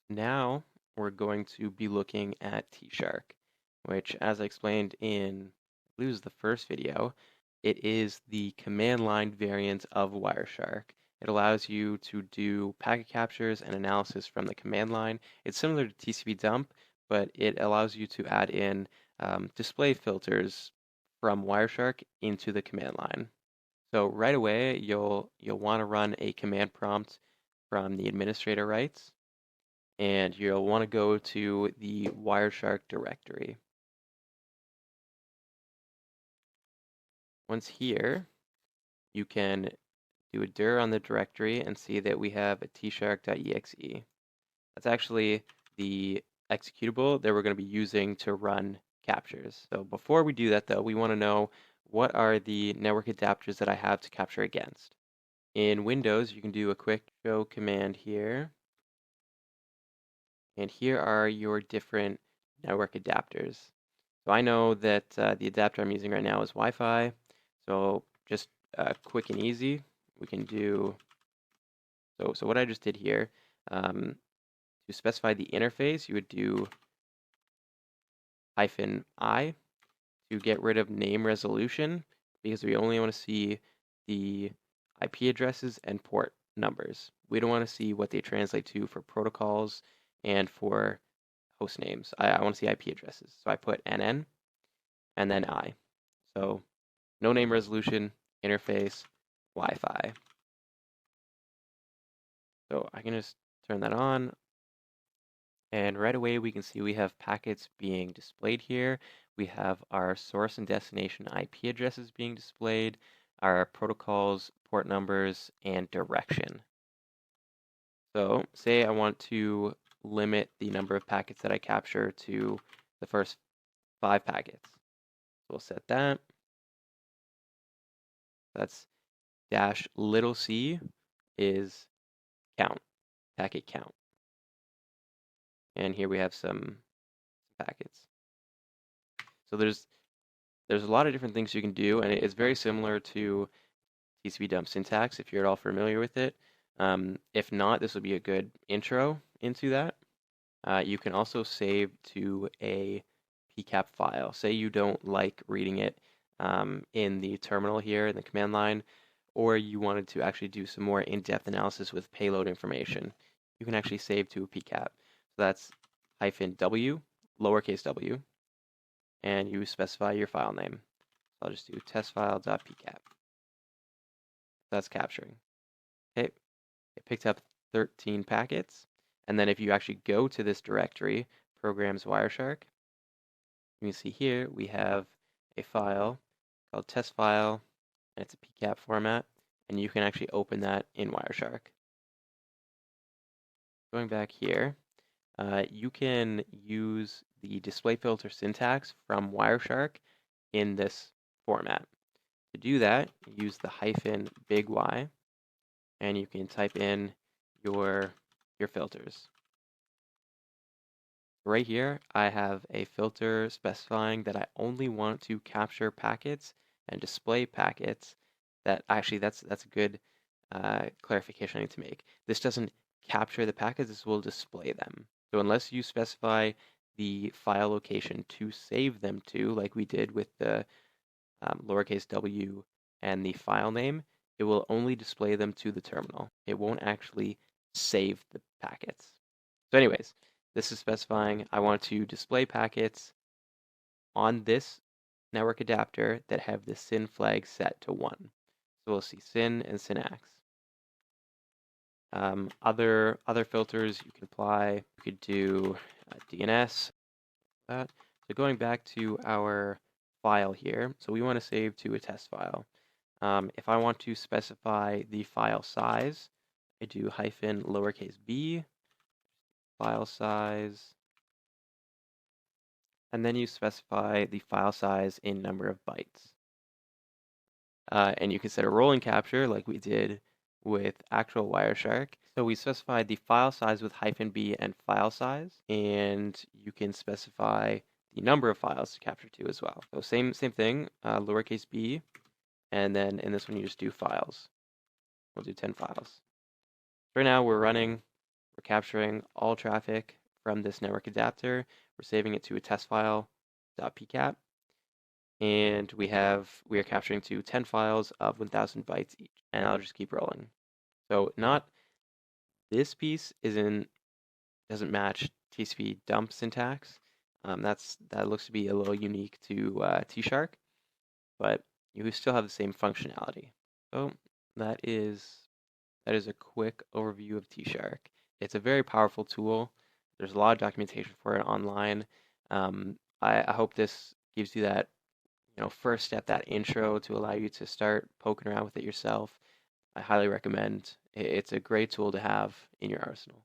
Now we're going to be looking at Tshark, which, as I explained in, I believe it was the first video, it is the command line variant of Wireshark. It allows you to do packet captures and analysis from the command line. It's similar to TCP dump, but it allows you to add in display filters from Wireshark into the command line. So right away, you'll want to run a command prompt from the administrator rights, and you'll want to go to the Wireshark directory. Once here, you can do a dir on the directory and see that we have a tshark.exe. That's actually the executable that we're going to be using to run captures. So before we do that, though, we want to know what are the network adapters that I have to capture against. In Windows, you can do a quick show command here. And here are your different network adapters. So I know that the adapter I'm using right now is Wi-Fi. So just quick and easy, we can do, so what I just did here, to specify the interface, you would do -I to get rid of name resolution, because we only want to see the IP addresses and port numbers. We don't want to see what they translate to for protocols and for host names. I want to see IP addresses. So I put NN and then I. So no name resolution, interface, Wi-Fi. So I can just turn that on. And right away we can see we have packets being displayed here. We have our source and destination IP addresses being displayed, our protocols, port numbers, and direction. So say I want to limit the number of packets that I capture to the first 5 packets. So we'll set that. That's -c is count, packet count. And here we have some packets. So there's a lot of different things you can do, and it's very similar to TCP dump syntax if you're at all familiar with it. If not, this would be a good intro into that. You can also save to a PCAP file. Say you don't like reading it in the terminal here in the command line, or you wanted to actually do some more in-depth analysis with payload information. You can actually save to a PCAP. So that's -w, lowercase w, and you specify your file name. I'll just do testfile.pcap. That's capturing. Okay, it picked up 13 packets. And then if you actually go to this directory, programs Wireshark, you can see here we have a file called test file, and it's a PCAP format, and you can actually open that in Wireshark. Going back here, you can use the display filter syntax from Wireshark in this format. To do that, use the -big Y, and you can type in your filters. Right here, I have a filter specifying that I only want to capture packets and display packets. That actually, that's a good clarification I need to make. This doesn't capture the packets, this will display them. So unless you specify the file location to save them to, like we did with the lowercase w and the file name, it will only display them to the terminal. It won't actually save the packets. So anyways, this is specifying I want to display packets on this network adapter that have the SYN flag set to 1. So we'll see SYN and SYNAX. Other filters you can apply, you could do DNS. So going back to our file here, so we want to save to a test file. If I want to specify the file size, I do -b, file size, and then you specify the file size in number of bytes. And you can set a rolling capture like we did with actual Wireshark. So we specified the file size with -b and file size, and you can specify the number of files to capture to as well. So same thing, lowercase b, and then in this one you just do files. We'll do 10 files. Right now we're running We're capturing all traffic from this network adapter. We're saving it to a test file .pcat, and we are capturing to 10 files of 1,000 bytes each, and I'll just keep rolling. So not this piece doesn't match TCP dump syntax. That looks to be a little unique to Tshark, but you still have the same functionality. So that is a quick overview of Tshark. It's a very powerful tool. There's a lot of documentation for it online. I hope this gives you that first step, that intro to allow you to start poking around with it yourself. I highly recommend. It's a great tool to have in your arsenal.